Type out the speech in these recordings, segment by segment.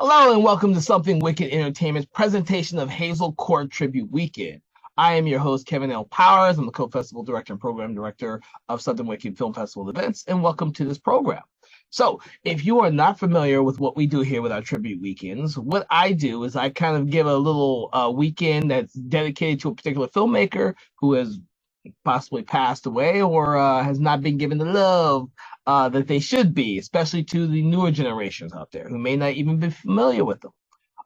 Hello and welcome to Something Wicked Entertainment's presentation of Hazel Court Tribute Weekend. I am your host, Kevin L. Powers. I'm the co-festival director and program director of Something Wicked Film Festival events, and welcome to this program. So, if you are not familiar with what we do here with our tribute weekends, what I do is I kind of give a little weekend that's dedicated to a particular filmmaker who has possibly passed away or has not been given the love that they should be, especially to the newer generations out there who may not even be familiar with them.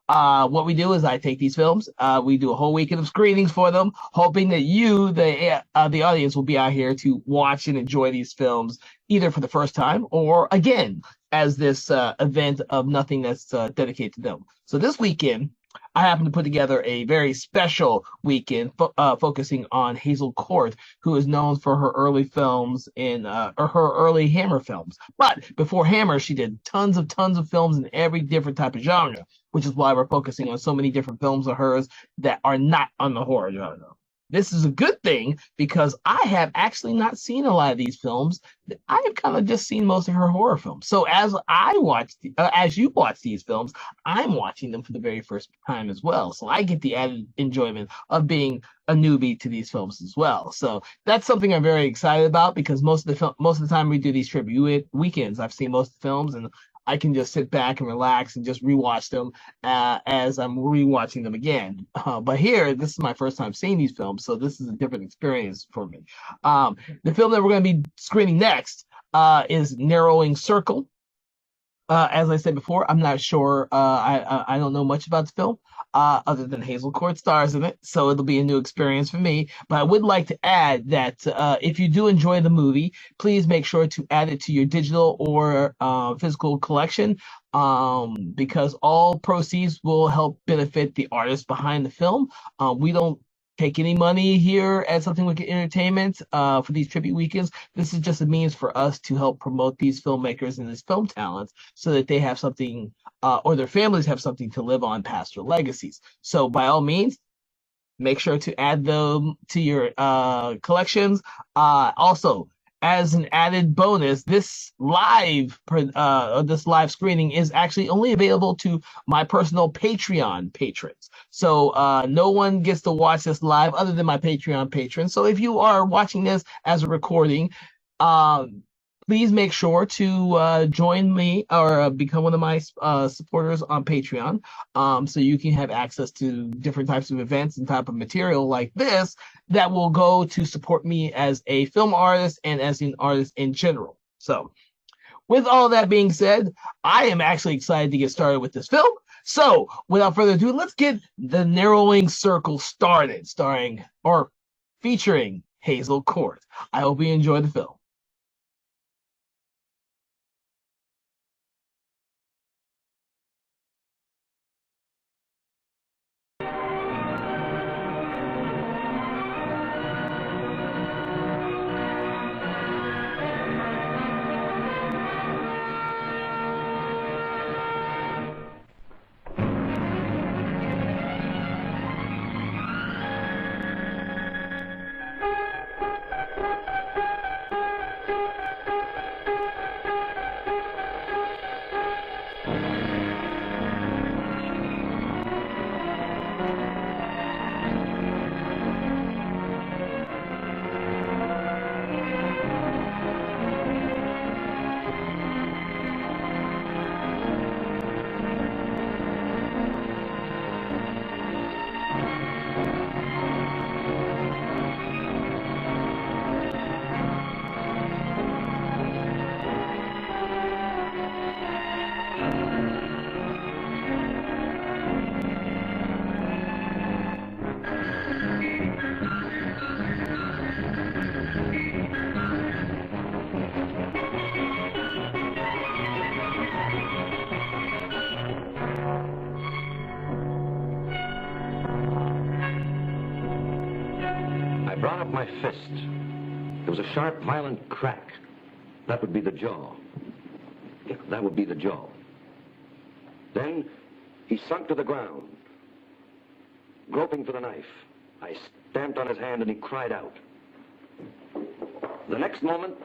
What we do is I take these films, we do a whole weekend of screenings for them, hoping that you, the audience, will be out here to watch and enjoy these films either for the first time or again as this event of nothing that's dedicated to them. So this weekend, I happen to put together a very special weekend focusing on Hazel Court, who is known for her early films or her early Hammer films. But before Hammer, she did tons of films in every different type of genre, which is why we're focusing on so many different films of hers that are not on the horror genre. This is a good thing because I have actually not seen a lot of these films. I have kind of just seen most of her horror films. So as you watch these films, I'm watching them for the very first time as well. So I get the added enjoyment of being a newbie to these films as well. So that's something I'm very excited about because most of the time we do these tribute weekends, I've seen most of the films and I can just sit back and relax and just rewatch them as I'm rewatching them again. But here, this is my first time seeing these films, so this is a different experience for me. The film that we're going to be screening next is Narrowing Circle. As I said before, I'm not sure. I don't know much about the film other than Hazel Court stars in it, so it'll be a new experience for me. But I would like to add that if you do enjoy the movie, please make sure to add it to your digital or physical collection because all proceeds will help benefit the artists behind the film. We don't take any money here at Something Wicked Entertainment for these tribute weekends. This is just a means for us to help promote these filmmakers and these film talents so that they have something or their families have something to live on past their legacies. So by all means, make sure to add them to your collections. Also, as an added bonus, this live screening is actually only available to my personal Patreon patrons. So no one gets to watch this live other than my Patreon patrons. So if you are watching this as a recording, please make sure to join me or become one of my supporters on Patreon so you can have access to different types of events and type of material like this that will go to support me as a film artist and as an artist in general. So with all that being said, I am actually excited to get started with this film. So without further ado, let's get The Narrowing Circle started, featuring Hazel Court. I hope you enjoy the film. Brought up my fist. There was a sharp, violent crack. That would be the jaw. Yeah, that would be the jaw. Then he sunk to the ground, groping for the knife. I stamped on his hand and he cried out. The next moment,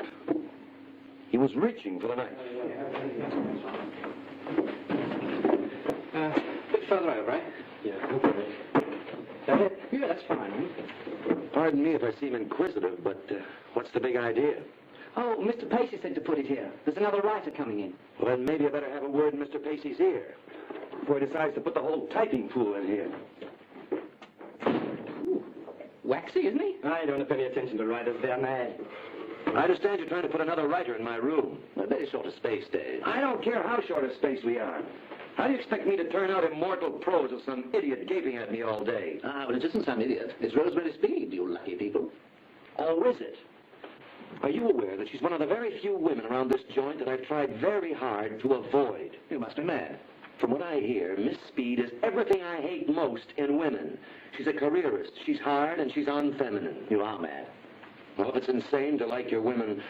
he was reaching for the knife. A bit further over, right? Yeah, okay. That it? Yeah, that's fine. Pardon me if I seem inquisitive, but what's the big idea? Oh, Mr. Pacey said to put it here. There's another writer coming in. Well, then maybe I better have a word in Mr. Pacey's ear before he decides to put the whole typing pool in here. Ooh, waxy, isn't he? I don't pay any attention to writers. They're mad. I understand you're trying to put another writer in my room. A very short of space, Dave. I don't care how short of space we are. How do you expect me to turn out immortal prose of some idiot gaping at me all day? Ah, well, it isn't some idiot. It's Rosemary Speed, you lucky people. Oh, is it? Are you aware that she's one of the very few women around this joint that I've tried very hard to avoid? You must be mad. From what I hear, Miss Speed is everything I hate most in women. She's a careerist. She's hard and she's unfeminine. You are mad. Well, if it's insane to like your women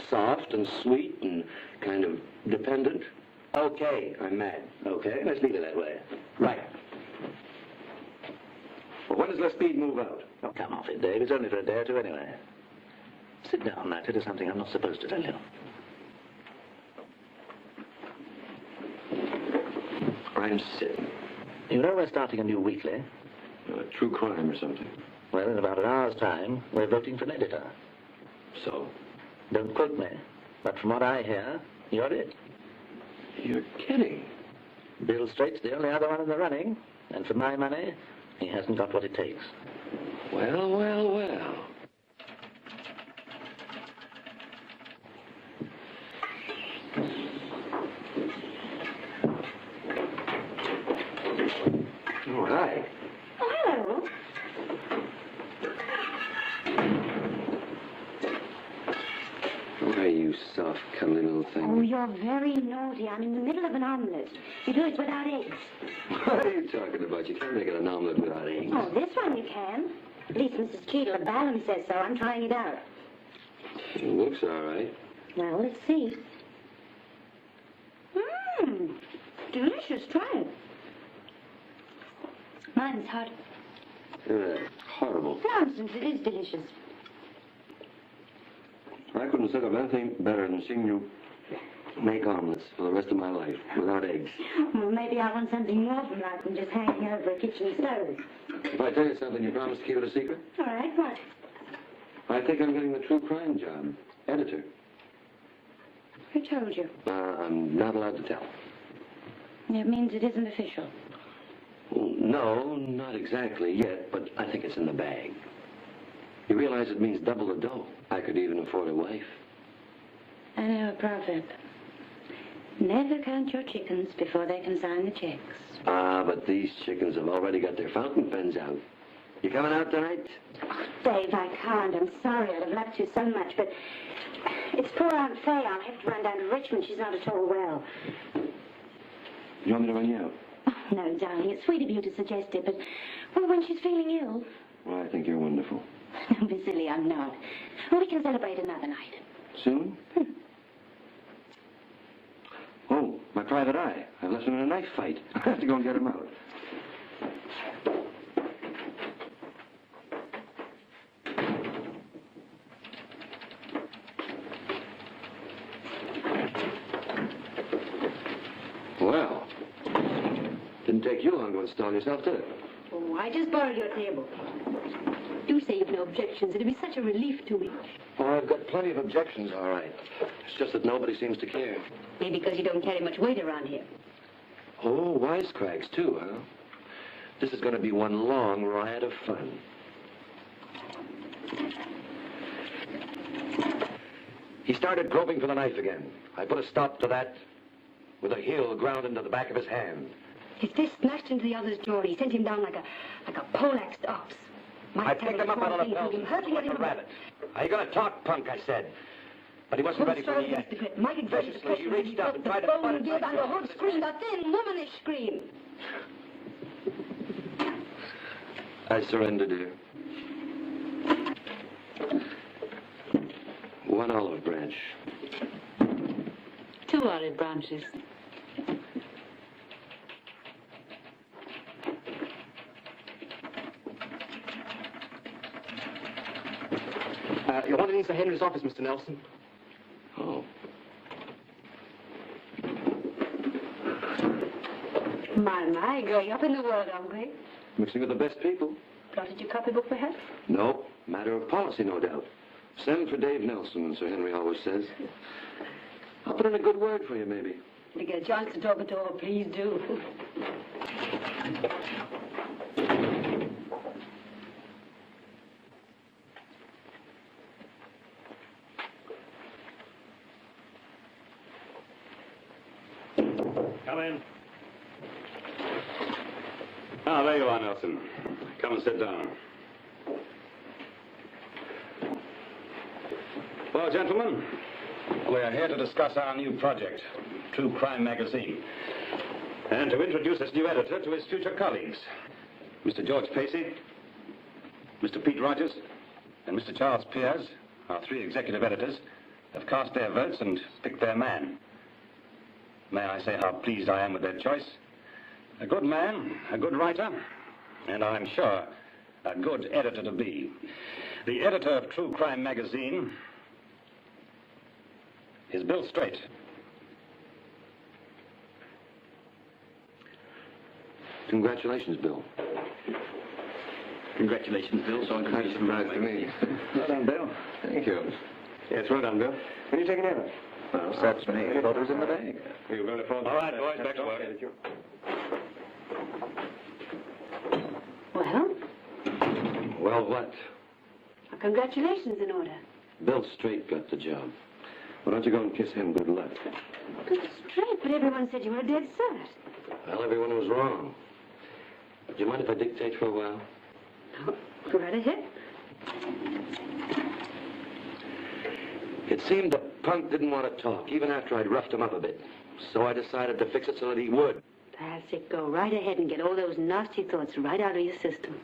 soft and sweet and kind of dependent, okay, I'm mad. Okay, let's leave it that way. Right. Well, when does Les Speed move out? Oh, come off it, Dave. It's only for a day or two anyway. Sit down, I'll tell you something I'm not supposed to tell you. I'm sitting. You know we're starting a new weekly. True crime or something. Well, in about an hour's time, we're voting for an editor. So? Don't quote me, but from what I hear, you're it. You're kidding. Bill Straight's the only other one in the running, and for my money, he hasn't got what it takes. Well, well, well. Oh, hi. Oh, hello. Why, you soft, cuddly little thing. Oh, you're very naughty. I'm in the middle of an omelette. You do it without eggs. What are you talking about? You can't make an omelet without eggs. Oh, this one you can. At least Mrs. Cheadle at Ballum says so. I'm trying it out. It looks all right. Well, let's see. Delicious. Try it. Mine's hot. Horrible. Nonsense. It is delicious. I couldn't think of anything better than seeing you make omelets for the rest of my life without eggs. Well, maybe I want something more from life than just hanging over a kitchen stove. If I tell you something, you promise to keep it a secret? All right, what? I think I'm getting the true crime job. Editor. Who told you? I'm not allowed to tell. It means it isn't official. Well, no, not exactly yet, but I think it's in the bag. You realize it means double the dough. I could even afford a wife. I know a proverb. Never count your chickens before they can sign the checks. Ah, but these chickens have already got their fountain pens out. You coming out tonight? Oh, Dave, I can't. I'm sorry. I'd have loved to so much, but it's poor Aunt Faye. I'll have to run down to Richmond. She's not at all well. You want me to run you out? Oh, no, darling. It's sweet of you to suggest it, but well, when she's feeling ill. Well, I think you're wonderful. Don't be silly. I'm not. Well, we can celebrate another night. Soon? Oh, my private eye. I've left him in a knife fight. I have to go and get him out. Well, didn't take you long to install yourself, did it? Oh, I just borrowed your table. Do say you've no objections. It'd be such a relief to me. Oh, I've got plenty of objections, all right. It's just that nobody seems to care. Maybe because you don't carry much weight around here. Oh, wisecracks, too, huh? This is going to be one long riot of fun. He started groping for the knife again. I put a stop to that with a heel ground into the back of his hand. His fist smashed into the other's jaw. He sent him down like a poleaxed ox. I picked him up on the lapels and threw him like a rabbit. Are you going to talk, punk? I said. But he wasn't ready for me yet. Viciously, he reached up and tried to butt his knife. And the hood screamed a thin, womanish scream. I surrender, dear. One olive branch. 2 olive branches. You're wanted in Sir Henry's office, Mr. Nelson. Oh. My, growing up in the world, Uncle. Mixing with the best people. Plotted your copybook, perhaps? No, matter of policy, no doubt. Send for Dave Nelson, Sir Henry always says. I'll put in a good word for you, maybe. If you get a chance to talk it over, please do. Come in. Ah, there you are, Nelson. Come and sit down. Well, gentlemen, we are here to discuss our new project, True Crime Magazine, and to introduce its new editor to his future colleagues, Mr. George Pacey, Mr. Pete Rogers, and Mr. Charles Piers, our 3 executive editors, have cast their votes and picked their man. May I say how pleased I am with their choice? A good man, a good writer, and I'm sure a good editor to be. The editor of True Crime Magazine is Bill Straight. Congratulations, Bill. Congratulations, Bill. So Kind of surprise to me. Well done, Bill. Thank you. Yes, well done, Bill. When are you taking it? Well, that's me. I thought it was in the bag. You're going to phone. All right, boys, back to work. Well, Well, what? congratulations in order. Bill Straight got the job. Why don't you go and kiss him good luck? Good straight, but everyone said you were a dead cert. Well, everyone was wrong. Do you mind if I dictate for a while? Oh, go right ahead. It seemed the punk didn't want to talk, even after I'd roughed him up a bit. So I decided to fix it so that he would. That's it. Go right ahead and get all those nasty thoughts right out of your system.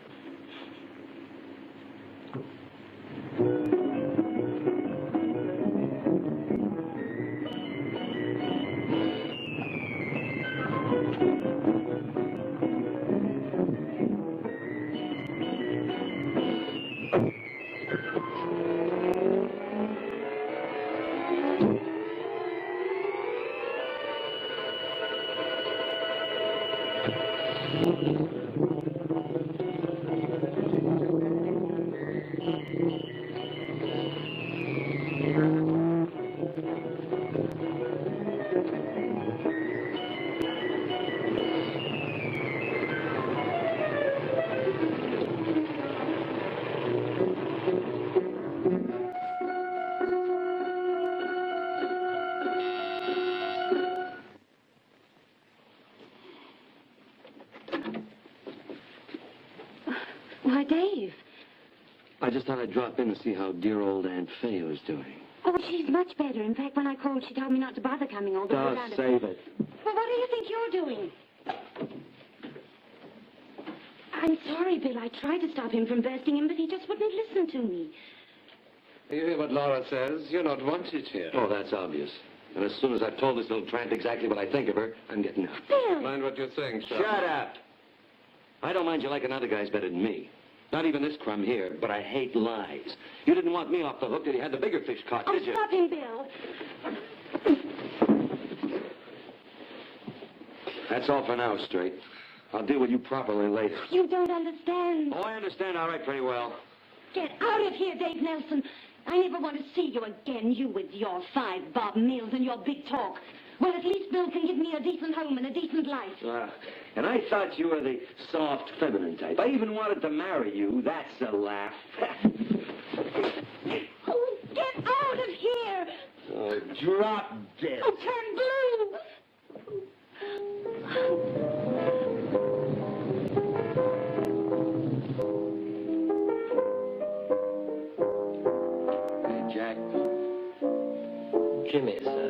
Why, Dave. I just thought I'd drop in to see how dear old Aunt Fay was doing. Oh, she's much better. In fact, when I called, she told me not to bother coming over. Just save it. Well, what do you think you're doing? I'm sorry, Bill. I tried to stop him from bursting in, but he just wouldn't listen to me. You hear what Laura says? You're not wanted here. Oh, that's obvious. And as soon as I've told this little tramp exactly what I think of her, I'm getting out. Bill! Mind what you think, sir. Shut up! I don't mind you liking other guys better than me. Not even this crumb here, but I hate lies. You didn't want me off the hook till you had the bigger fish caught, Oh, did you? stop him, Bill. That's all for now, Straight. I'll deal with you properly later. You don't understand. Oh, I understand all right pretty well. Get out of here, Dave Nelson. I never want to see you again, you with your 5 bob meals and your big talk. Well, at least Bill can give me a decent home and a decent life. And I thought you were the soft, feminine type. I even wanted to marry you. That's a laugh. Oh, get out of here. Oh, drop dead. Oh, turn blue. Hey, Jack. Jimmy, sir.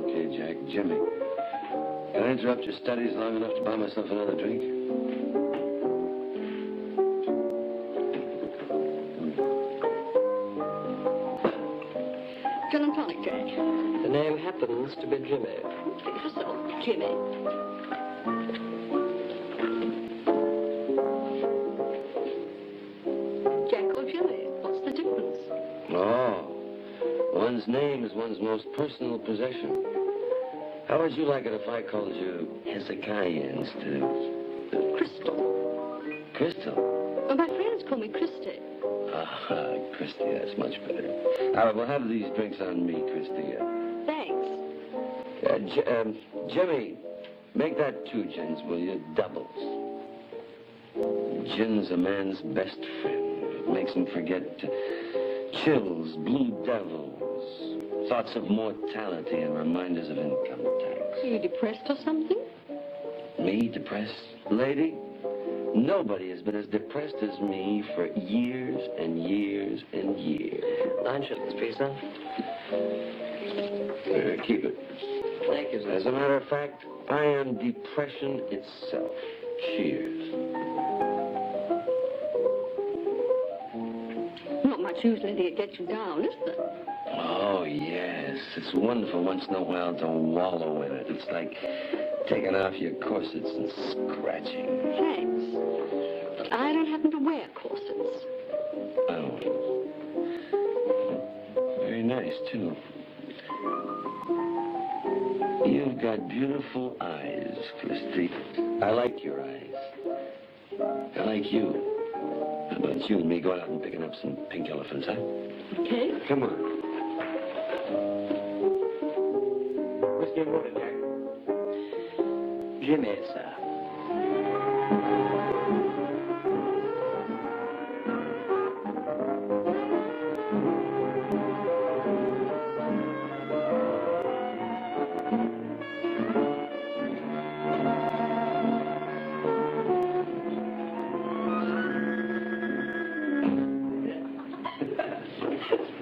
Okay, Jack, Jimmy. Can I interrupt your studies long enough to buy myself another drink? Gin and tonic, Jack. The name happens to be Jimmy. Fix yourself, Jimmy. Jack or Jimmy? What's the difference? Oh, one's name is one's most personal possession. How would you like it if I called you Hezekiah instead of Crystal. Crystal? Well, my friends call me Christy. Ah, Christy, that's much better. All right, we'll have these drinks on me, Christy. Thanks. Jimmy, make that 2 gins, will you? Doubles. Gin's a man's best friend. It makes him forget chills, blue devils, thoughts of mortality, and reminders of income tax. Are you depressed or something? Me, depressed? Lady, nobody has been as depressed as me for years and years and years. 9 shillings, please, sir. Keep it. Thank you, sir. As a matter of fact, I am depression itself. Cheers. Not much usually to get you down, is there? Oh, yes. It's wonderful once in a while to wallow in it. It's like taking off your corsets and scratching. Thanks. But I don't happen to wear corsets. Oh. Very nice, too. You've got beautiful eyes, Christy. I like your eyes. I like you. How about you and me going out and picking up some pink elephants, huh? Okay. Come on. Whiskey and water, Jack. Jimmy, sir.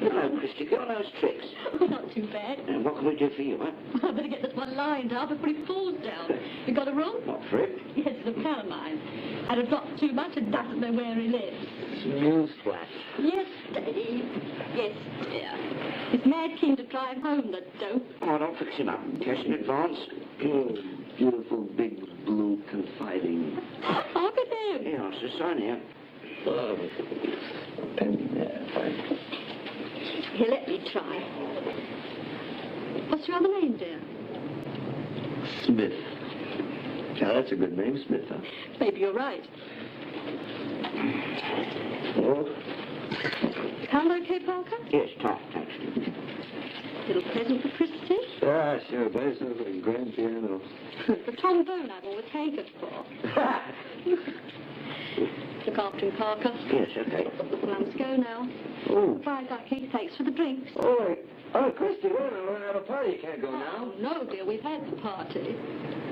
Hello, Christy. Get on those tricks. Not too bad. And what can we do for you, huh? I better get this one lined up before he falls down. You got a room? What, for it? Yes, it's a pal of mine. And it's not too much and doesn't know where he lives. Newsflash. Yes, Dave. Yes, dear. He's mad keen to drive home, the dope. Oh, don't fix him up. Cash in advance. Oh, beautiful, big, blue, confiding. Look at him. Yeah, it's the sun here. Oh. Fine. Here, let me try. What's your other name, dear? Smith. Now, that's a good name, Smith, huh? Maybe you're right. Oh? Sound okay, Parker? Yes, top, thanks. Little present for Christy? Ah, sure, bass and grand piano. The trombone I've always hankered for. Look after him, Parker. Yes, okay. Well, I must go now. Oh. Bye, Ducky. Thanks for the drinks. Oh, Christy, we're have a party. You can't go now. Oh, no, dear. We've had the party.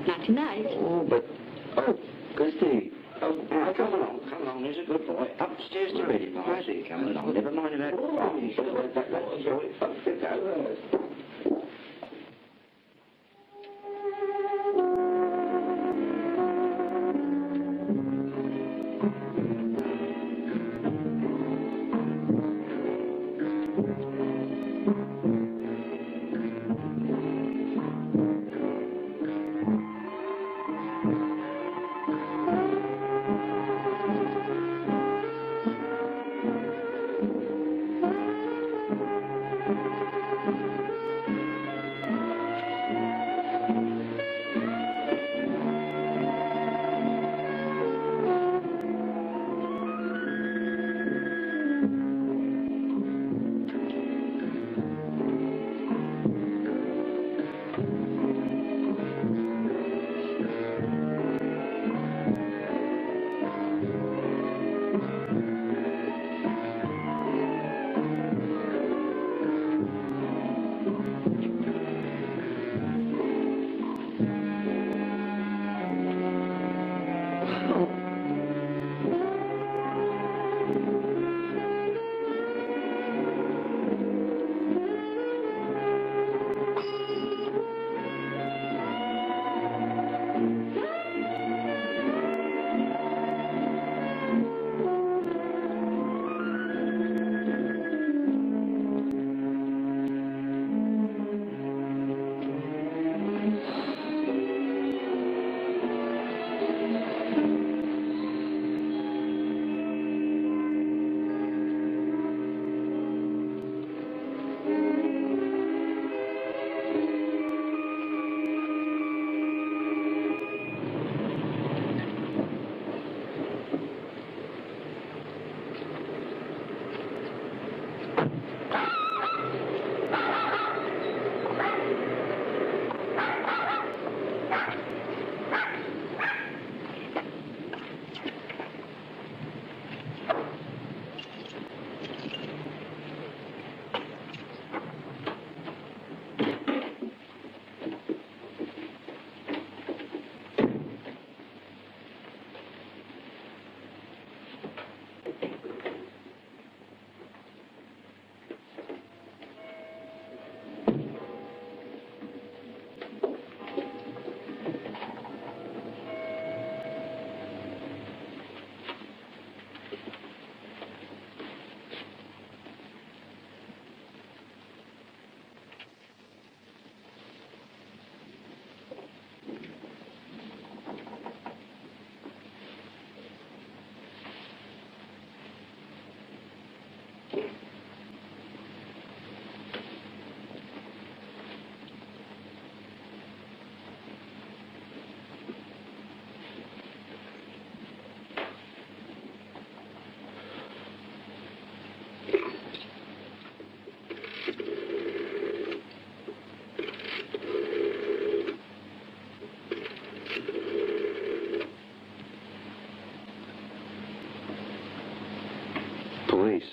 Nighty-night. Oh, Christy. Oh, come along. He's a good boy. Upstairs to ready, boy. I see you coming along. Never mind about it. Oh, you should have that. Go. Police.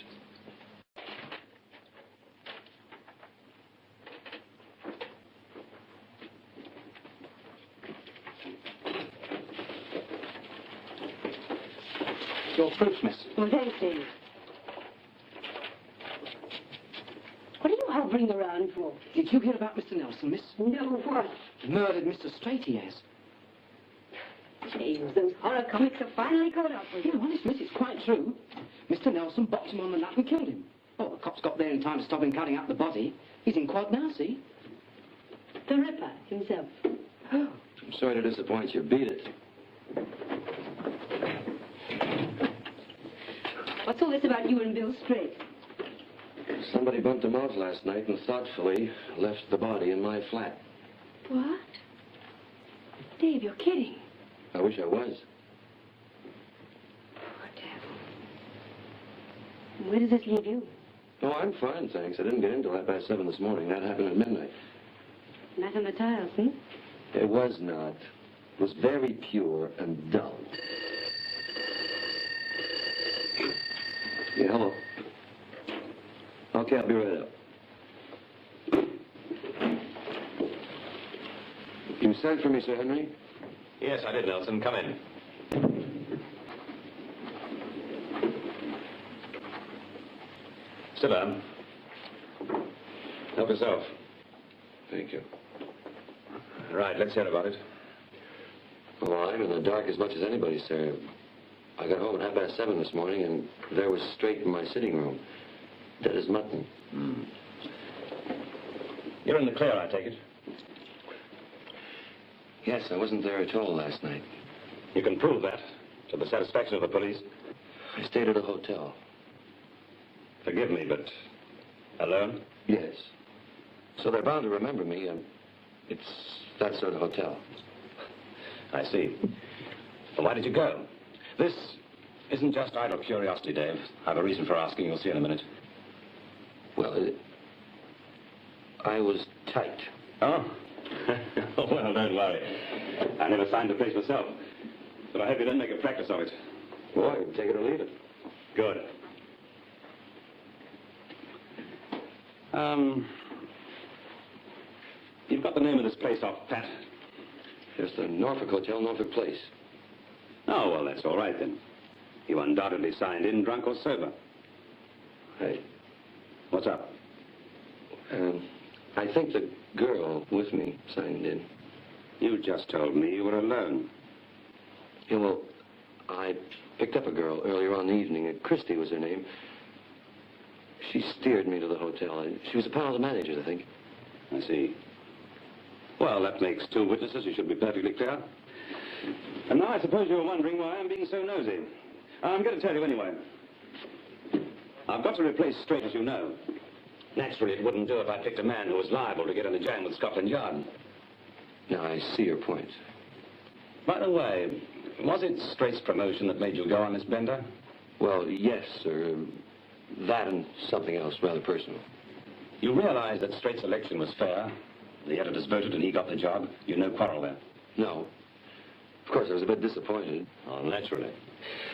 Your proofs, miss. Well, thanks, Dave. What are you hovering around for? Did you hear about Mr. Nelson, miss? No, what? Murdered Mr. Straight, he has. James, those horror comics have finally caught up with Yeah, you. honest, miss, it's quite true. Mr. Nelson bopped him on the nut and killed him. Oh, the cops got there in time to stop him cutting up the body. He's in quad now, see? The Ripper himself. Oh. I'm sorry to disappoint you. Beat it. What's all this about you and Bill Straight? Somebody bumped him off last night and thoughtfully left the body in my flat. What? Dave, you're kidding. I wish I was. Poor devil. Where does this leave you? Oh, I'm fine, thanks. I didn't get in till 7:30 this morning. That happened at midnight. Not on the tiles, hmm? It was not. It was very pure and dull. Yeah, hello. Okay, I'll be right up. You sent for me, Sir Henry? Yes, I did, Nelson. Come in. Sit down. Help yourself. Thank you. Right, let's hear about it. Well, I'm in the dark as much as anybody, sir. I got home at 7:30 this morning, and there was Straight in my sitting room. Dead as mutton. You're in the clear, I take it. Yes, I wasn't there at all last night. You can prove that to the satisfaction of the police. I stayed at a hotel. Forgive me, but alone? Yes. So they're bound to remember me. It's that sort of hotel. I see. Well, why did you go? This isn't just idle curiosity, Dave. I have a reason for asking. You'll see in a minute. Well, I was tight. Oh? Oh, well, don't worry. I never signed the place myself. But I hope you don't make a practice of it. Well, I can take it or leave it. Good. You've got the name of this place off, Pat. It's the Norfolk Hotel, Norfolk Place. Oh, well, that's all right, then. You undoubtedly signed in, drunk or sober. Hey, What's up? I think the girl with me signed in. You just told me you were alone. Yeah, well, I picked up a girl earlier on in the evening. Christie was her name. She steered me to the hotel. She was a pal of the manager's, I think. I see. Well, that makes two witnesses. You should be perfectly clear. And now I suppose you're wondering why I'm being so nosy. I'm going to tell you anyway. I've got to replace Straight, as you know. Naturally, it wouldn't do if I picked a man who was liable to get in the jam with Scotland Yard. Now, I see your point. By the way, was it Straight's promotion that made you go on this bender? Well, yes, sir. That and something else rather personal. You realize that Straight's election was fair? The editors voted and he got the job. You no quarrel there. No. Of course, I was a bit disappointed. Oh, naturally.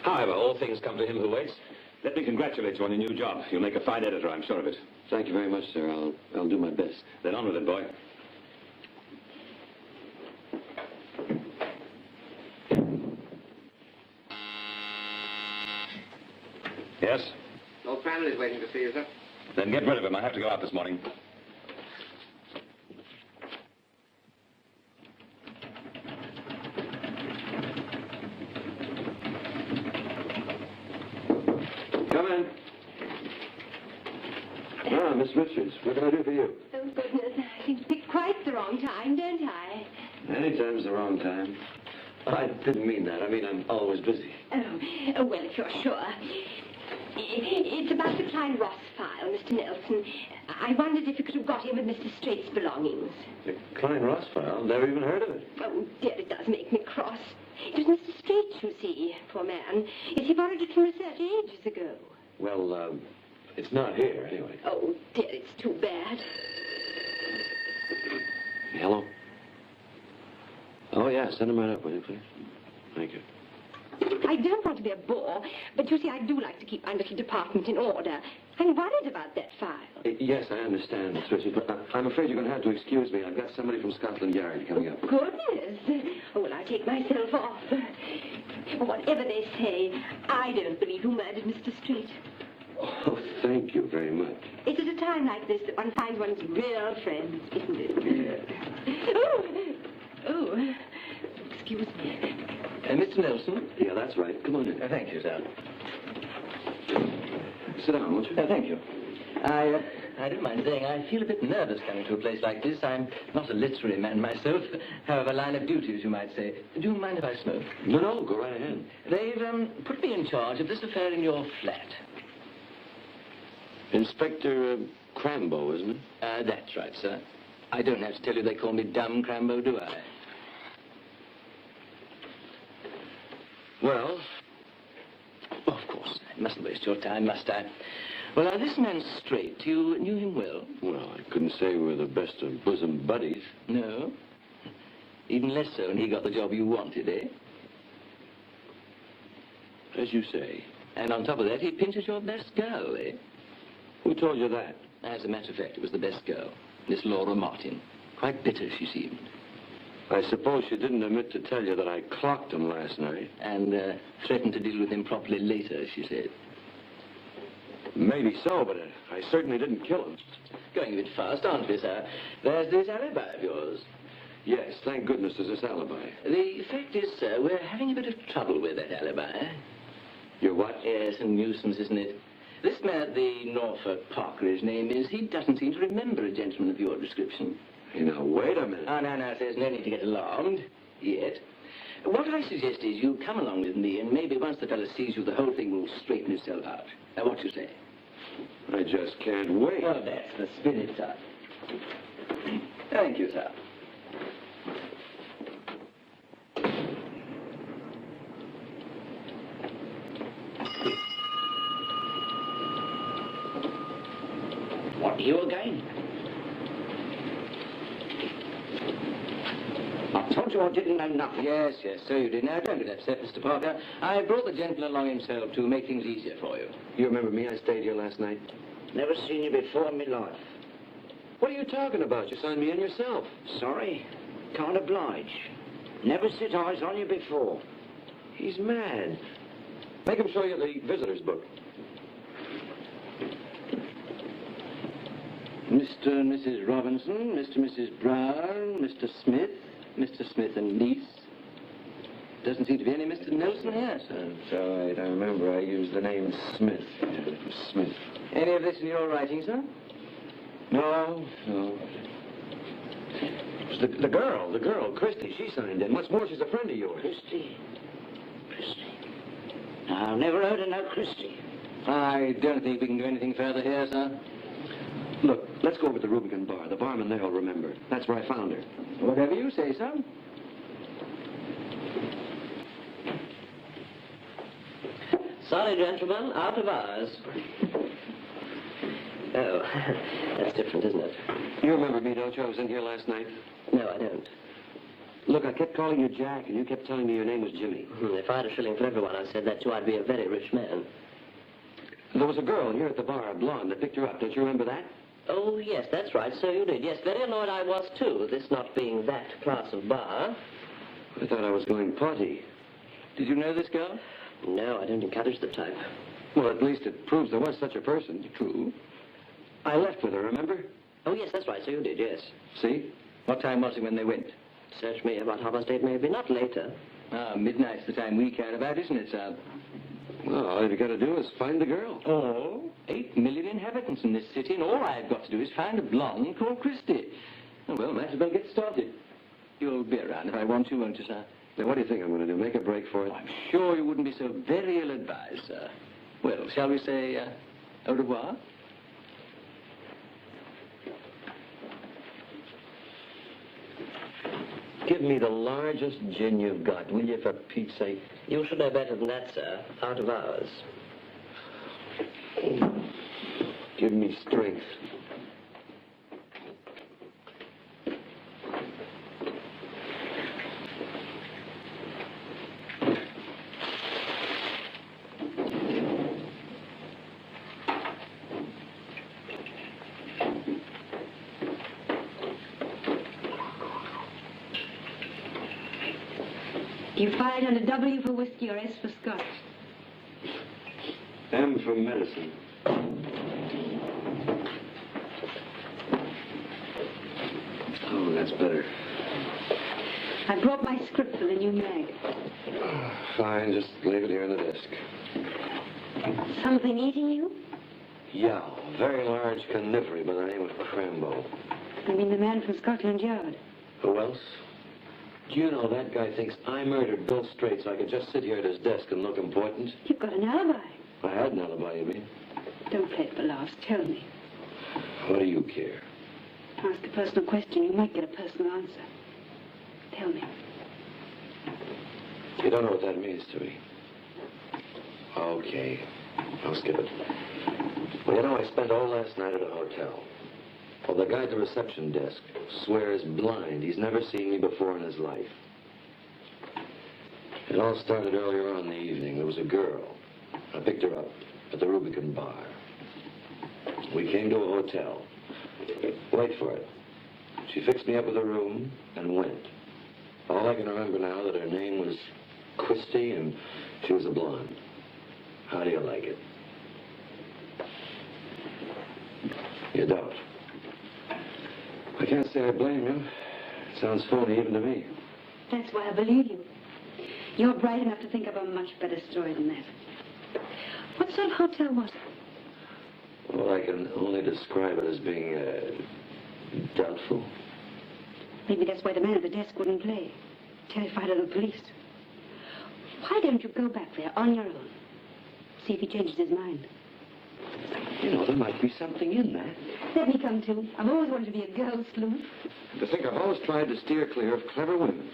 However, all things come to him who waits. Let me congratulate you on your new job. You'll make a fine editor, I'm sure of it. Thank you very much, sir. I'll do my best. Then on with it, boy. Yes? Old Crandall is waiting to see you, sir. Then get rid of him. I have to go out this morning. Come in. Ah, Miss Richards, what can I do for you? Oh, goodness. I seem to pick quite the wrong time, don't I? Any time's the wrong time. I didn't mean that. I mean, I'm always busy. Oh, well, if you're sure. It's about the Klein Ross file, Mr. Nelson. I wondered if you could have got in with Mr. Straight's belongings. The Klein Ross file? Never even heard of it. Oh, dear, it does make me cross. It was Mr. Straight, you see, poor man. Yes, he borrowed it from research ages ago. Well, it's not here, anyway. Oh, dear, it's too bad. Hello? Oh, yeah, send him right up, will you, please? Thank you. I don't want to be a bore, but you see, I do like to keep my little department in order. I'm worried about that file. Yes, I understand, Miss Richards, but I'm afraid you're going to have to excuse me. I've got somebody from Scotland Yard coming up. Goodness. Oh, well, I'll take myself off. Whatever they say, I don't believe you murdered Mr. Straight. Oh, thank you very much. It's at a time like this that one finds one's real friends, isn't it? Oh, excuse me. Mr. Nelson? Yeah, that's right. Come on in. Thank you, sir. Sit down, won't you? Thank you. I don't mind saying I feel a bit nervous coming to a place like this. I'm not a literary man myself. Have a line of duties, you might say. Do you mind if I smoke? No, go right ahead. They've put me in charge of this affair in your flat. Inspector Crambo, isn't it? That's right, sir. I don't have to tell you they call me Dumb Crambo, do I? Well, Of course. I mustn't waste your time, must I? Well, now, this man Straight, you knew him well? well, I couldn't say we were the best of bosom buddies. No? Even less so when he got the job you wanted, eh? As you say. And on top of that, he pinches your best girl, eh? Who told you that? As a matter of fact, it was the best girl, Miss Laura Martin. Quite bitter, she seemed. I suppose she didn't admit to tell you that I clocked him last night. And threatened to deal with him properly later, she said. Maybe so, but I certainly didn't kill him. Going a bit fast, aren't we, sir? There's this alibi of yours. Yes, thank goodness there's this alibi. The fact is, sir, we're having a bit of trouble with that alibi. You're what? Yes, a nuisance, isn't it? This man at the Norfolk Parker, his name is, he doesn't seem to remember a gentleman of your description. Hey, now, wait a minute. Oh, no, there's no need to get alarmed, yet. What I suggest is you come along with me, and maybe once the fellow sees you, the whole thing will straighten itself out. Now, what you say? I just can't wait. Well, that's the spirit, sir. Thank you, sir. What, you again? I told you I didn't know nothing. Yes, so you did. Now, don't get upset, Mr. Parker. I brought the gentleman along himself to make things easier for you. You remember me? I stayed here last night. Never seen you before in my life. What are you talking about? You signed me in yourself. Sorry, can't oblige. Never set eyes on you before. He's mad. Make him show you the visitor's book. Mr. and Mrs. Robinson, Mr. and Mrs. Brown, Mr. Smith and niece. Doesn't seem to be any Mr. Nelson here, sir. That's all right. I remember I used the name Smith. Yeah, it was Smith. Any of this in your writing, sir? No. It was the girl, Christy. She signed in. What's more, she's a friend of yours. Christy. I've never heard of no Christy. I don't think we can do anything further here, sir. Look, let's go over to the Rubicon Bar. The barman there will remember. That's where I found her. Whatever you say, sir. Sorry, gentlemen, out of hours. Oh, that's different, isn't it? You remember me, don't you? I was in here last night. No, I don't. Look, I kept calling you Jack, and you kept telling me your name was Jimmy. If I had a shilling for everyone I said that to, I'd be a very rich man. There was a girl here at the bar, a blonde. I picked her up. Don't you remember that? Oh, yes, that's right. So you did. Yes, very annoyed I was, too, this not being that class of bar. I thought I was going potty. Did you know this girl? No, I don't encourage the type. Well, at least it proves there was such a person. True. I left with her, remember? Oh, yes, that's right. So you did, yes. See? What time was it when they went? Search me about 8:30, maybe. Not later. Ah, midnight's the time we care about, isn't it, sir? Well, all you've got to do is find the girl. Oh, 8 million inhabitants in this city, and all I've got to do is find a blonde called Christie. Oh, well, might as well get started. You'll be around if I want you, won't you, sir? Now, what do you think I'm going to do? Make a break for it? Oh, I'm sure you wouldn't be so very ill-advised, sir. Well, shall we say, au revoir? Give me the largest gin you've got, will you, for Pete's sake? You should know better than that, sir. Out of hours. Give me strength. You fired on a W for whiskey or S for scotch? M for medicine. Oh, that's better. I brought my script for the new mag. Fine, just leave it here on the desk. Something eating you? Yeah, very large carnivory by the name of Crambo. I mean the man from Scotland Yard. Who else? Do you know that guy thinks I murdered Bill Straight so I could just sit here at his desk and look important? You've got an alibi. I had an alibi, you mean? Don't play it for laughs. Tell me. What do you care? Ask a personal question. You might get a personal answer. Tell me. You don't know what that means to me. Okay, I'll skip it. Well, you know, I spent all last night at a hotel. Well, the guy at the reception desk swears blind he's never seen me before in his life. It all started earlier on in the evening. There was a girl. I picked her up at the Rubicon Bar. We came to a hotel. Wait for it. She fixed me up with a room and went. All I can remember now that her name was Christie and she was a blonde. How do you like it? You don't. I can't say I blame you. It sounds phony even to me. That's why I believe you. You're bright enough to think of a much better story than that. What sort of hotel was it? Well, I can only describe it as being doubtful. Maybe that's why the man at the desk wouldn't play. Terrified of the police. Why don't you go back there on your own? See if he changes his mind. You know, there might be something in that. Let me come too. I've always wanted to be a girl sleuth. To think I've always tried to steer clear of clever women.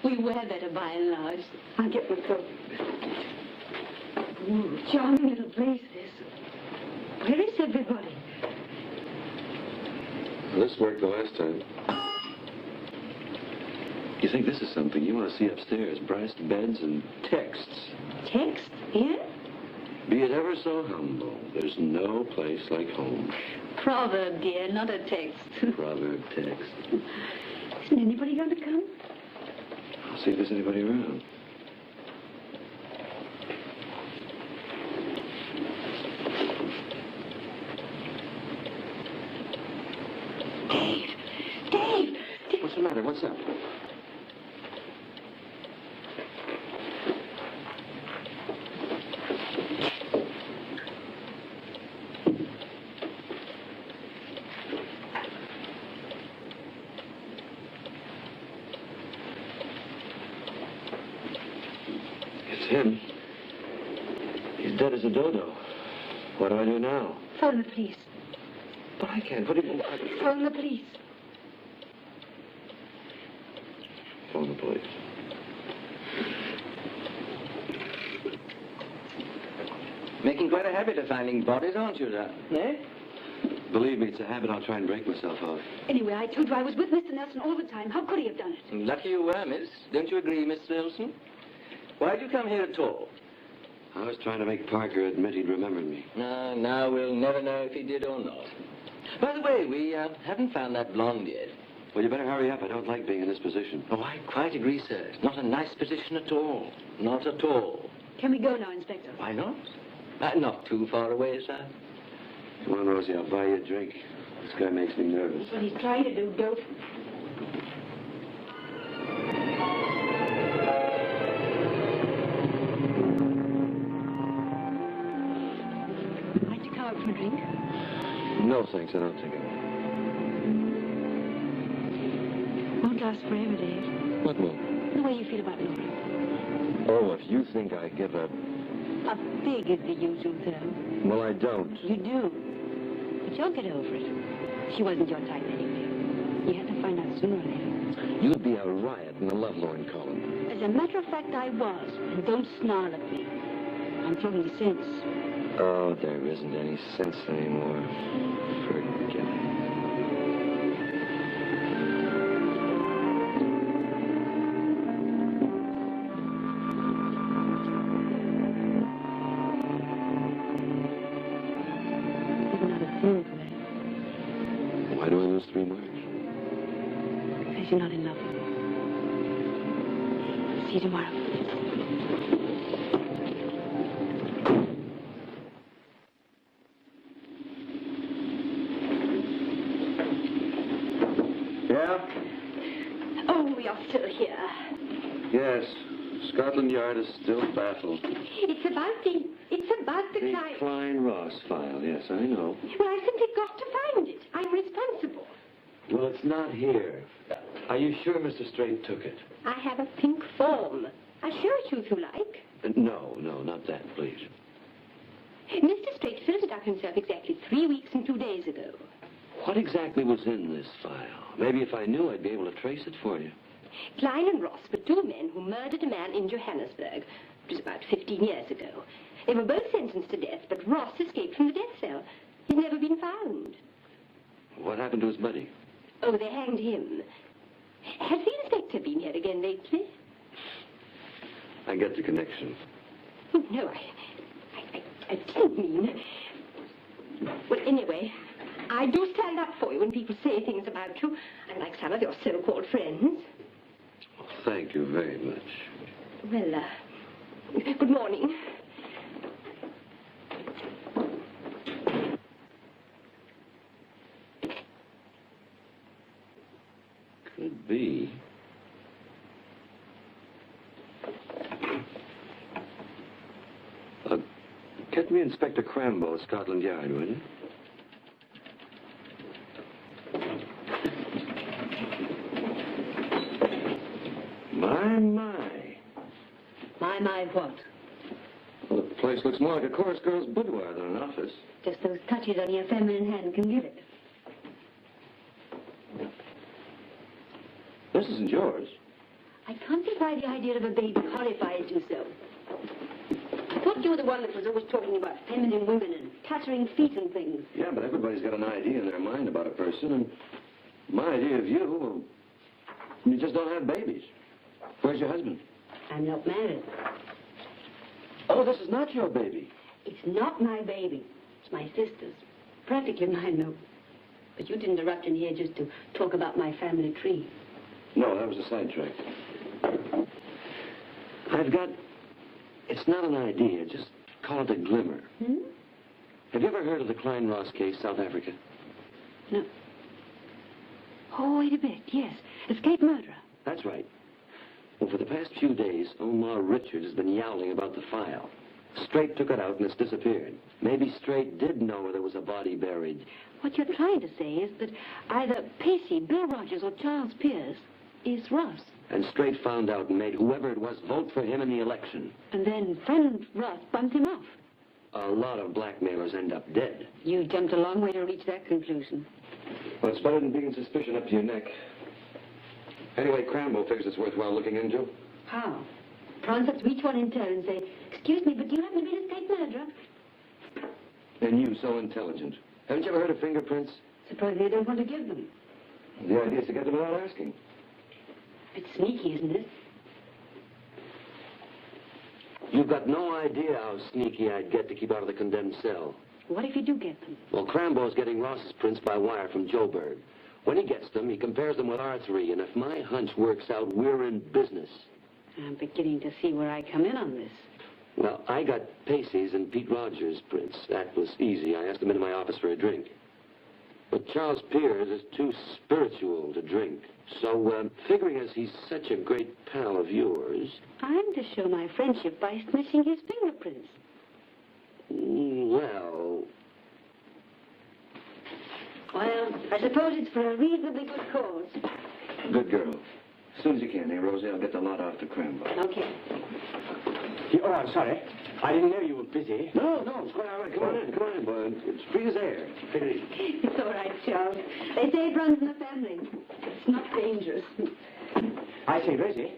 We wear better by and large. I'll get my coat. Ooh, charming little place, this. Where is everybody? This worked the last time. You think this is something you want to see upstairs? Brassed beds and texts. Text? Here? Be it ever so humble, there's no place like home. Proverb, dear, not a text. Proverb text. Isn't anybody going to come? I'll see if there's anybody around. Dave! Dave! What's the matter? What's up? It's him. He's dead as a dodo. What do I do now? Phone the police. But I can't. What do you... Phone the police. Phone the police. Making quite a habit of finding bodies, aren't you, sir? Eh? Believe me, it's a habit I'll try and break myself of. Anyway, I told you I was with Mr. Nelson all the time. How could he have done it? Lucky you were, miss. Don't you agree, Miss Nelson? Why'd you come here at all? I was trying to make Parker admit he'd remembered me. Now we'll never know if he did or not. By the way, we haven't found that blonde yet. Well, you better hurry up. I don't like being in this position. Oh, I quite agree, sir. It's not a nice position at all. Not at all. Can we go now, Inspector? Why not? Not too far away, sir. Come on, Rosie, I'll buy you a drink. This guy makes me nervous. That's what he's trying to do, Dope. Like to come out for a drink? No, thanks. I don't think it Won't last forever, Dave. What will? The way you feel about Laura. Oh, if you think I give up... A pig is the usual term. Well, I don't. You do. But you'll get over it. She wasn't your type anyway. You had to find out sooner or later. You'd be a riot in the lovelorn column. As a matter of fact, I was. And don't snarl at me. I'm talking sense. Oh, there isn't any sense anymore. Forget it. Why do I lose 3 marks? Because you're not in love. See you tomorrow. Yeah? Oh, we are still here. Yes. Scotland Yard is still baffled. It's about the client. Klein-Ross file, yes, I know. Well, I simply got to find it. I'm responsible. Well, it's not here. Are you sure Mr. Straight took it? I have a pink form. I'll show it you if you like. No, not that, please. Mr. Straight filled it up himself exactly 3 weeks and 2 days ago. What exactly was in this file? Maybe if I knew, I'd be able to trace it for you. Klein and Ross were 2 men who murdered a man in Johannesburg. It was about 15 years ago. They were both sentenced to death, but Ross escaped from the death cell. He's never been found. What happened to his buddy? Oh, they hanged him. Has the inspector been here again lately? I get the connection. Oh, no, I didn't mean... Well, anyway, I do stand up for you when people say things about you, unlike some of your so-called friends. Well, thank you very much. Well, good morning. Could be. Get me Inspector Crambo, Scotland Yard, will you? My. My what? Well, the place looks more like a chorus girl's boudoir than an office. Just those touches only a feminine hand can give it. This isn't yours. I can't see why the idea of a baby horrifies you so. I thought you were the one that was always talking about feminine women and clattering feet and things. Yeah, but everybody's got an idea in their mind about a person, and my idea of you, well, you just don't have babies. Where's your husband? I'm not married. Oh, this is not your baby. It's not my baby. It's my sister's. Practically mine, though. But you didn't erupt in here just to talk about my family tree. No, that was a sidetrack. I've got... It's not an idea. Just call it a glimmer. Hmm? Have you ever heard of the Klein-Ross case, South Africa? No. Oh, wait a bit. Yes. Escaped murderer. That's right. Well, for the past few days, Omar Richards has been yowling about the file. Straight took it out and it's disappeared. Maybe Straight did know where there was a body buried. What you're trying to say is that either Pacey, Bill Rogers, or Charles Pierce is Ross. And Straight found out and made whoever it was vote for him in the election. And then friend Ross bumped him off. A lot of blackmailers end up dead. You jumped a long way to reach that conclusion. Well, it's better than being suspicion up to your neck. Anyway, Crambo figures it's worthwhile looking into. How? Prance up to each one in turn and say, "Excuse me, but do you happen to be an escaped murderer?" And you so intelligent. Haven't you ever heard of fingerprints? Suppose they don't want to give them. The idea is to get them without asking. It's sneaky, isn't it? You've got no idea how sneaky I'd get to keep out of the condemned cell. What if you do get them? Well, Crambo's getting Ross's prints by wire from Joburg. When he gets them, he compares them with our three, and if my hunch works out, we're in business. I'm beginning to see where I come in on this. Well, I got Pacey's and Pete Rogers' prints. That was easy. I asked them into my office for a drink. But Charles Piers is too spiritual to drink. So, figuring as he's such a great pal of yours... I'm to show my friendship by snitching his fingerprints. Well... Well, I suppose it's for a reasonably good cause. Good girl. As soon as you can, Rosie, I'll get the lot off to Crambo. Okay. Oh, I'm sorry. I didn't know you were busy. No, it's quite all right. Come on in, boy. It's free as air. Take it easy. It's all right, Charles. They say it runs in the family. It's not dangerous. I say, Rosie,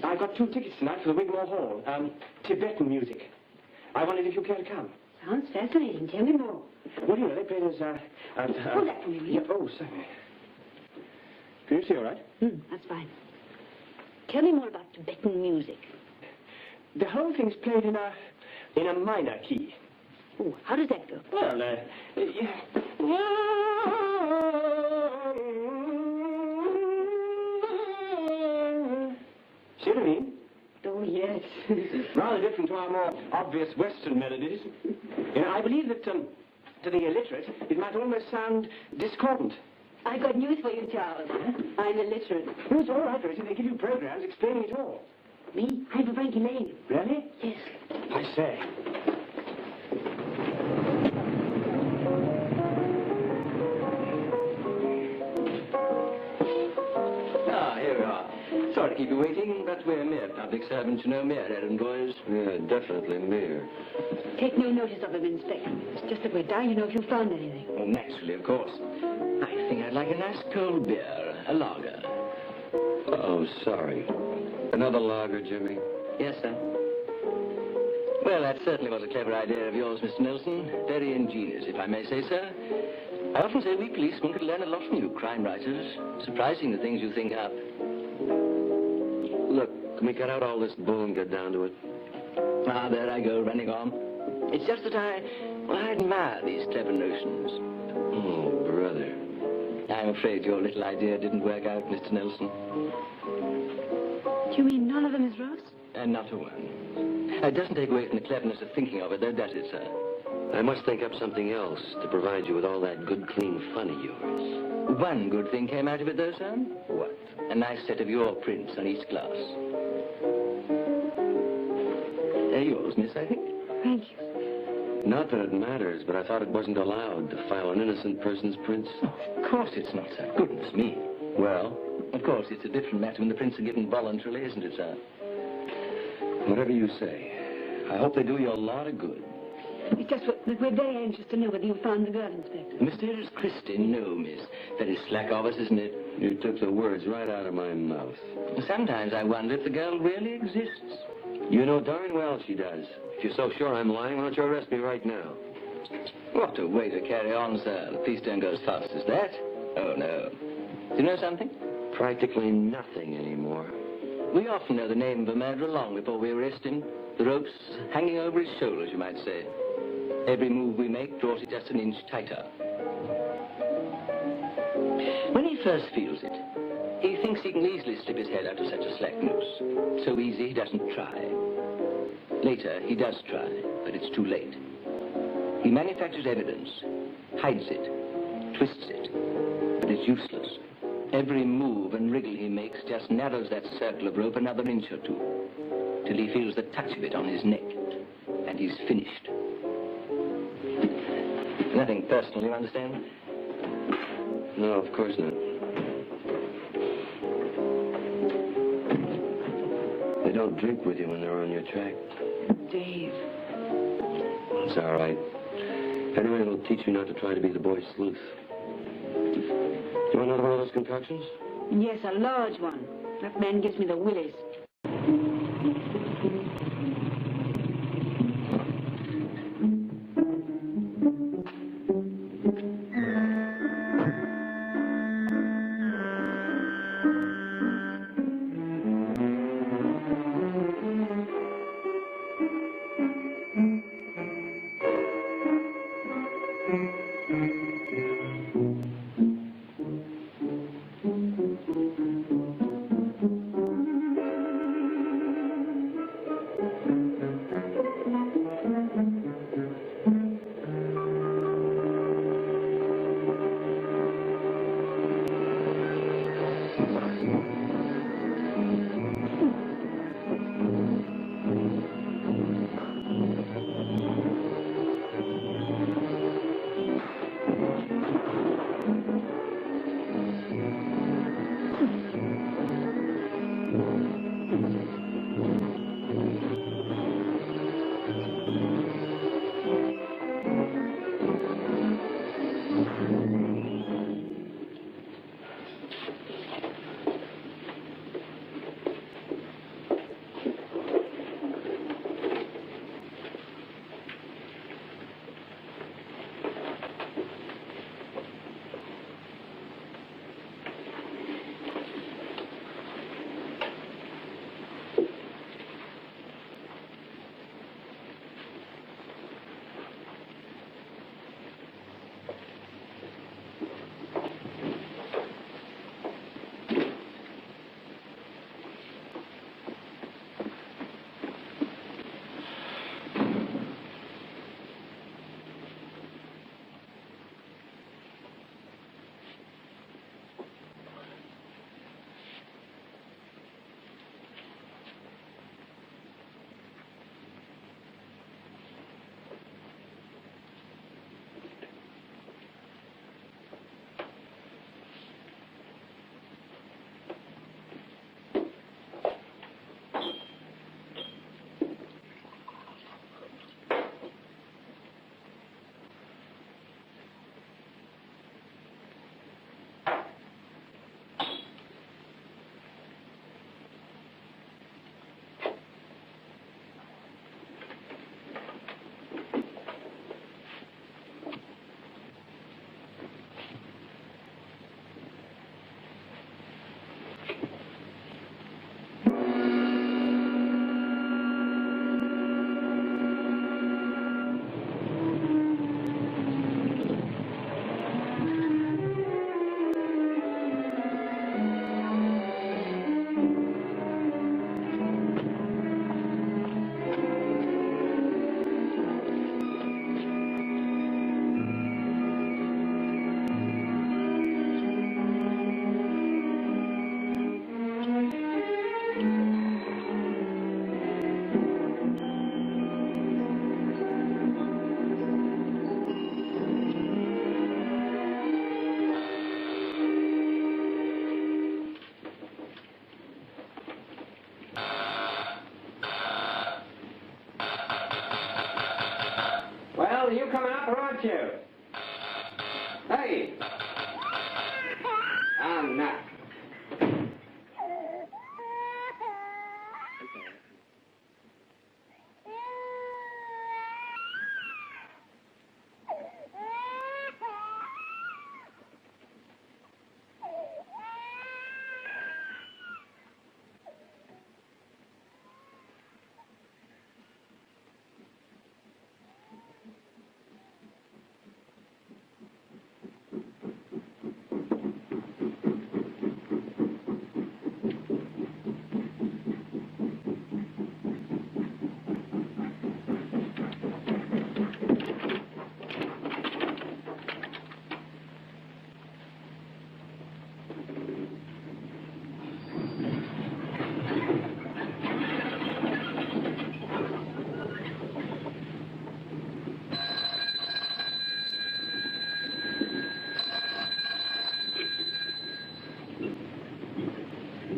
I've got 2 tickets tonight for the Wigmore Hall. Tibetan music. I wondered if you care to come. Sounds fascinating. Tell me more. Well, you know, they play this, Hold that for me, will you? Yeah, oh, sorry. Can you see all right? That's fine. Tell me more about Tibetan music. The whole thing's played in a minor key. Oh, how does that go? Well, see what I mean? Oh, yes. Rather different to our more obvious Western melodies. You know, I believe that, to the illiterate, it might almost sound discordant. I've got news for you, Charles. I'm illiterate. Oh, it's all right, Rosie. They give you programs explaining it all. Me? I'm for Frankie Lane. Really? Yes. I say. Ah, here we are. Sorry to keep you waiting, but we're mere public servants, you know, mere errand boys. Yeah, definitely mere. Take no notice of him, Inspector. It's just that we're dying to know if you found anything. Oh, naturally, of course. I think I'd like a nice cold beer, a lager. Oh, sorry. Another lager, Jimmy? Yes, sir. Well, that certainly was a clever idea of yours, Mr. Nelson. Very ingenious, if I may say so. I often say we policemen could learn a lot from you, crime writers. Surprising the things you think up. Look, can we cut out all this bull and get down to it? Ah, there I go, running on. It's just that I admire these clever notions. Oh, brother. I'm afraid your little idea didn't work out, Mr. Nelson. Do you mean none of them is Ross? Not a one. It doesn't take away from the cleverness of thinking of it, though, does it, sir? I must think up something else to provide you with all that good, clean fun of yours. One good thing came out of it, though, sir. What? A nice set of your prints on each glass. They're yours, miss, I think. Thank you. Not that it matters, but I thought it wasn't allowed to file an innocent person's prints. Of course it's not, sir. Goodness me. Well, Of course, it's a different matter when the prints are given voluntarily, isn't it, sir? whatever you say. I hope they do you a lot of good. It's just that we're very anxious to know whether you found the girl, Inspector. Mysterious Christie? No, miss. Very slack of us, isn't it? You took the words right out of my mouth. Sometimes I wonder if the girl really exists. You know darn well she does. If you're so sure I'm lying, why don't you arrest me right now? What a way to carry on, sir. The police don't go as fast as that. Oh, no. Do you know something? Practically nothing anymore. We often know the name of a murderer long before we arrest him. The ropes hanging over his shoulders, you might say. Every move we make draws it just an inch tighter. When he first feels it, he thinks he can easily slip his head out of such a slack noose. So easy he doesn't try. Later, he does try, but it's too late. He manufactures evidence, hides it, twists it, but it's useless. Every move and wriggle he makes just narrows that circle of rope another inch or two, till he feels the touch of it on his neck, and he's finished. Nothing personal, you understand? No, of course not. They don't drink with you when they're on your track. Dave. It's all right. Anyway, it'll teach you not to try to be the boy sleuth. You want another one of those concoctions? Yes, a large one. That man gives me the willies. Well, you coming up or aren't you? Hey! I'm not.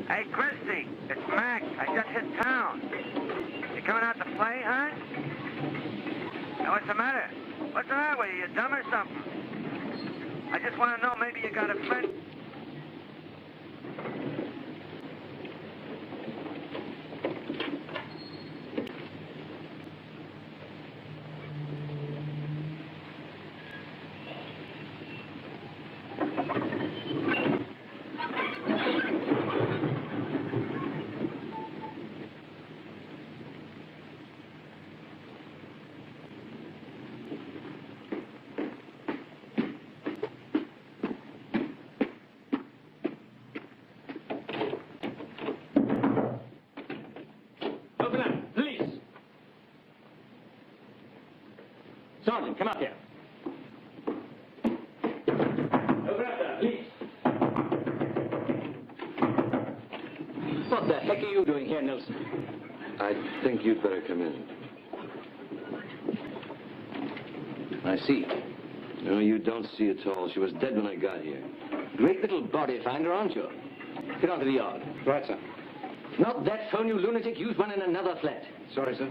Hey, Christy, it's Mac. I just hit town. You coming out to play, huh? Now, what's the matter? What's the matter with you? You dumb or something? I just want to know, maybe you got a friend. Sergeant, come up here. Over up there, please. What the heck are you doing here, Nelson? I think you'd better come in. I see. No, you don't see at all. She was dead when I got here. Great little body finder, aren't you? Get onto the yard. Right, sir. Not that phone, you lunatic. Use one in another flat. Sorry, sir.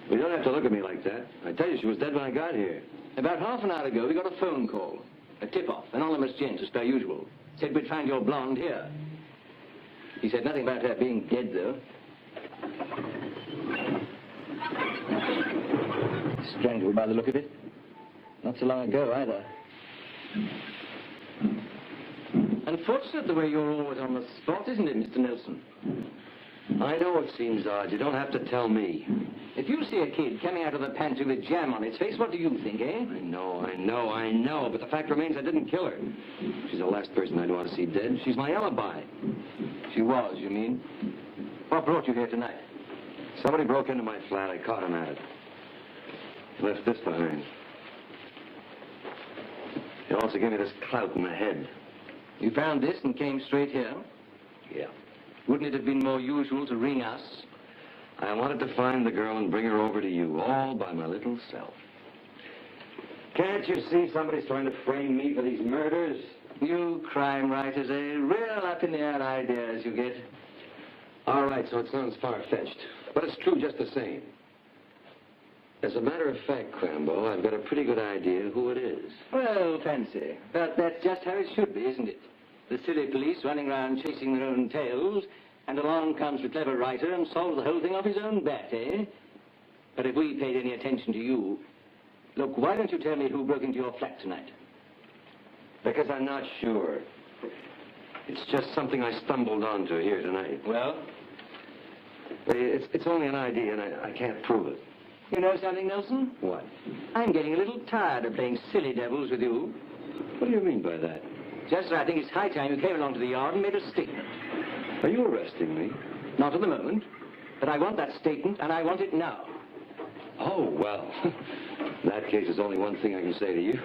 Well, you don't have to look at me like that. I tell you, she was dead when I got here. About half an hour ago, we got a phone call. A tip-off. Anonymous gent, as per usual. Said we'd find your blonde here. He said nothing about her being dead, though. Strangled by the look of it. Not so long ago, either. Unfortunate the way you're always on the spot, isn't it, Mr. Nelson? I know it seems odd. You don't have to tell me. If you see a kid coming out of the pantry with jam on its face, what do you think, eh? I know. But the fact remains I didn't kill her. She's the last person I'd want to see dead. She's my alibi. She was, you mean? What brought you here tonight? Somebody broke into my flat. I caught him at it. He left this behind. He also gave me this clout in the head. You found this and came straight here? Yeah. Wouldn't it have been more usual to ring us? I wanted to find the girl and bring her over to you, all by my little self. Can't you see somebody's trying to frame me for these murders? You crime writers, real up-in-the-air ideas you get. All right, so it sounds far-fetched, but it's true just the same. As a matter of fact, Crambo, I've got a pretty good idea who it is. Well, fancy. But that's just how it should be, isn't it? The silly police running around chasing their own tails, and along comes the clever writer and solves the whole thing off his own bat, eh? But if we paid any attention to you... Look, why don't you tell me who broke into your flat tonight? Because I'm not sure. It's just something I stumbled onto here tonight. Well? It's only an idea, and I can't prove it. You know something, Nelson? What? I'm getting a little tired of playing silly devils with you. What do you mean by that? Just that I think it's high time you came along to the yard and made a statement. Are you arresting me? Not at the moment. But I want that statement, and I want it now. Oh, well. In that case, there's only one thing I can say to you.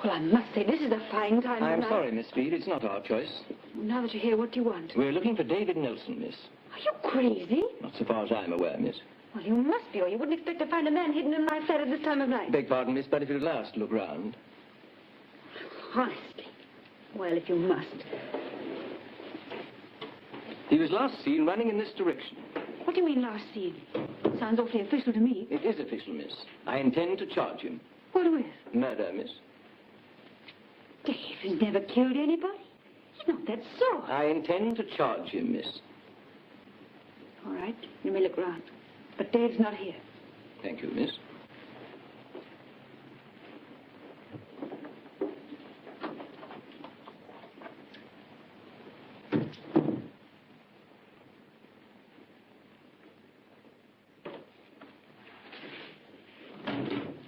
Well, I must say, this is a fine time. I'm sorry, Miss Speed. It's not our choice. Now that you're here, what do you want? We're looking for David Nelson, miss. Are you crazy? Not so far as I'm aware, miss. Well, you must be, or you wouldn't expect to find a man hidden in my flat at this time of night. Beg pardon, miss, but if you'd last look round. Honestly. Well, if you must. He was last seen running in this direction. What do you mean, last seen? Sounds awfully official to me. It is official, miss. I intend to charge him. What with? Murder, miss. Dave has never killed anybody. He's not that sort. I intend to charge him, miss. All right, you may look round. But Dave's not here. Thank you, miss.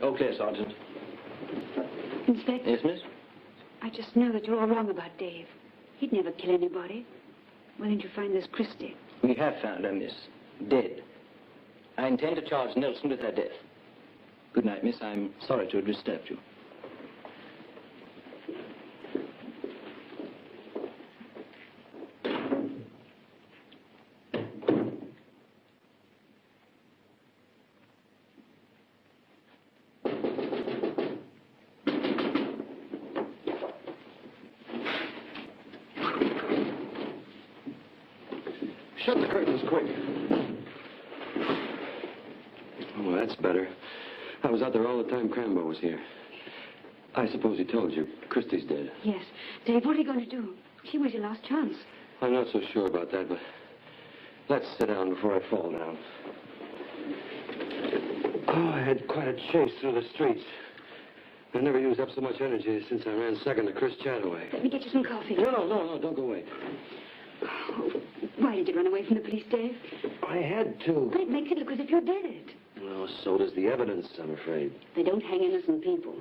All clear, Sergeant. Inspector? Yes, miss? I just know that you're all wrong about Dave. He'd never kill anybody. Why didn't you find this Christie? We have found her, miss. Dead. I intend to charge Nelson with her death. Good night, miss. I'm sorry to have disturbed you. Shut the curtains quick. Oh, that's better. I was out there all the time Crambo was here. I suppose he told you. Christie's dead. Yes. Dave, what are you going to do? She was your last chance. I'm not so sure about that, but let's sit down before I fall down. Oh, I had quite a chase through the streets. I never used up so much energy since I ran second to Chris Chataway. Let me get you some coffee. No, don't go away. Oh, why did you run away from the police, Dave? I had to. But it makes it look as if you did it. Well, so does the evidence, I'm afraid. They don't hang innocent people.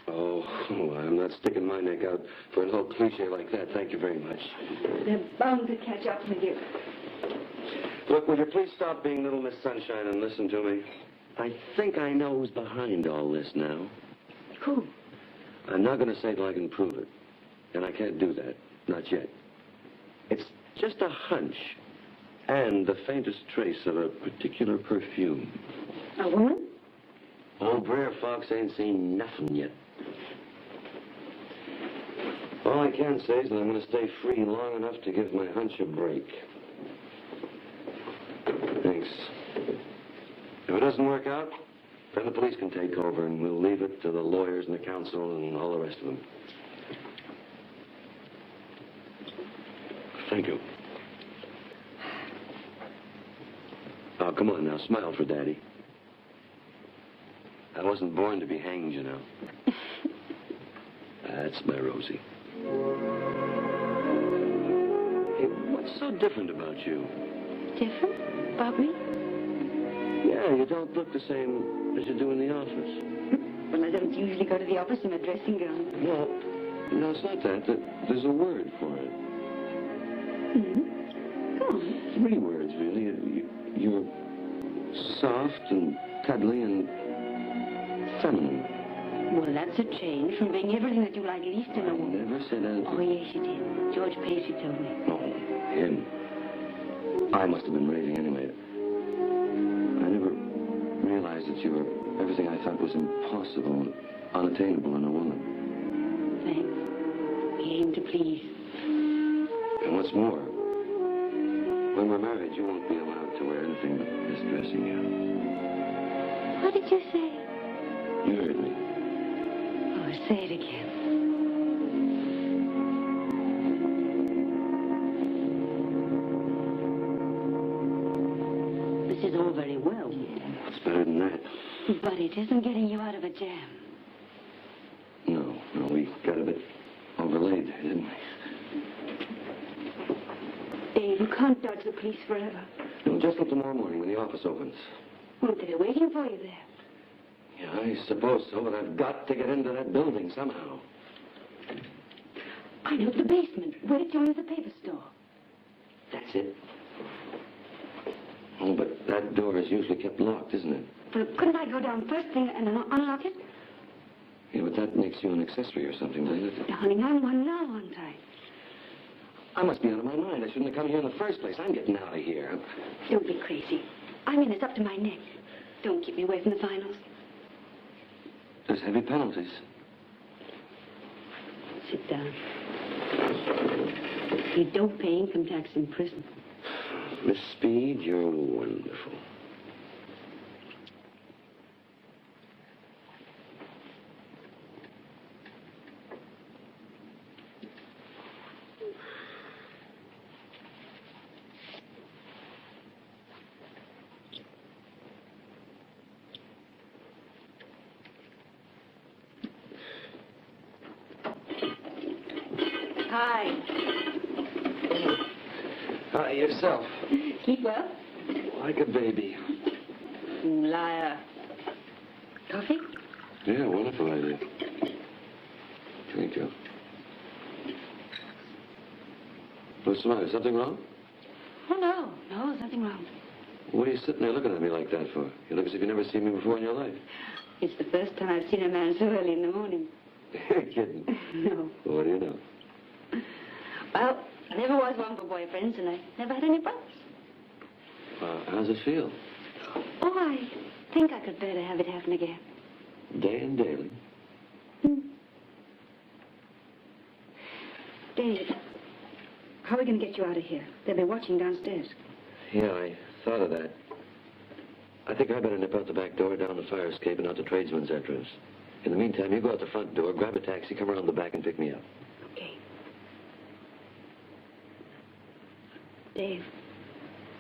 Oh, I'm not sticking my neck out for an old cliche like that. Thank you very much. They're bound to catch up with you. Look, will you please stop being Little Miss Sunshine and listen to me? I think I know who's behind all this now. Who? I'm not going to say till I can prove it. And I can't do that. Not yet. It's just a hunch. And the faintest trace of a particular perfume. A woman? Old Brer Fox ain't seen nothing yet. All I can say is that I'm going to stay free long enough to give my hunch a break. Thanks. If it doesn't work out, then the police can take over, and we'll leave it to the lawyers and the council and all the rest of them. Thank you. Oh, come on now, smile for Daddy. I wasn't born to be hanged, you know. That's my Rosie. Hey, what's so different about you? Different? About me? Yeah, you don't look the same as you do in the office. Well, I don't usually go to the office in a dressing gown. No, it's not that. There's a word for it. Mm-hmm. Go on. 3 words, really. You're soft and cuddly and feminine. Well, that's a change from being everything that you like least in a I woman. never said anything. Oh, yes, you did. George Pacey told me. Oh, him. I must have been raving anyway. I never realized that you were everything I thought was impossible and unattainable in a woman. Thanks. We aim to please. And what's more, when we're married, you won't be allowed to wear anything but this dressing gown. What did you say? You heard me. Oh, say it again. This is all very well. It's better than that. But it isn't getting you out of a jam. No, we got a bit overlaid there, didn't we? Dave, you can't dodge the police forever. No, just till tomorrow morning when the office opens. Won't they be waiting for you there? Yeah, I suppose so, but I've got to get into that building somehow. I know the basement, where it joins the paper store. That's it. Oh, but that door is usually kept locked, isn't it? But couldn't I go down first thing and unlock it? Yeah, but that makes you an accessory or something, doesn't it? Darling, I'm one now, aren't I? I must be out of my mind. I shouldn't have come here in the first place. I'm getting out of here. Don't be crazy. I'm in this up to my neck. Don't keep me away from the finals. There's heavy penalties. Sit down. You don't pay income tax in prison. Miss Speed, you're wonderful. Hi. Hi, yourself. Keep well? Like a baby. Liar. Coffee? Yeah, wonderful idea. Thank you. What's the matter? Something wrong? Oh, no. No, there's nothing wrong. What are you sitting there looking at me like that for? You look as if you've never seen me before in your life. It's the first time I've seen a man so early in the morning. You're kidding. No. Well, what do you know? Well, I never was one for boyfriends, and I never had any brothers. How's it feel? Oh, I think I could bear to have it happen again. Day and daily. Dave, how are we going to get you out of here? They'll be watching downstairs. Yeah, I thought of that. I think I better nip out the back door, down the fire escape, and out the tradesman's entrance. In the meantime, you go out the front door, grab a taxi, come around the back and pick me up. Okay. Dave,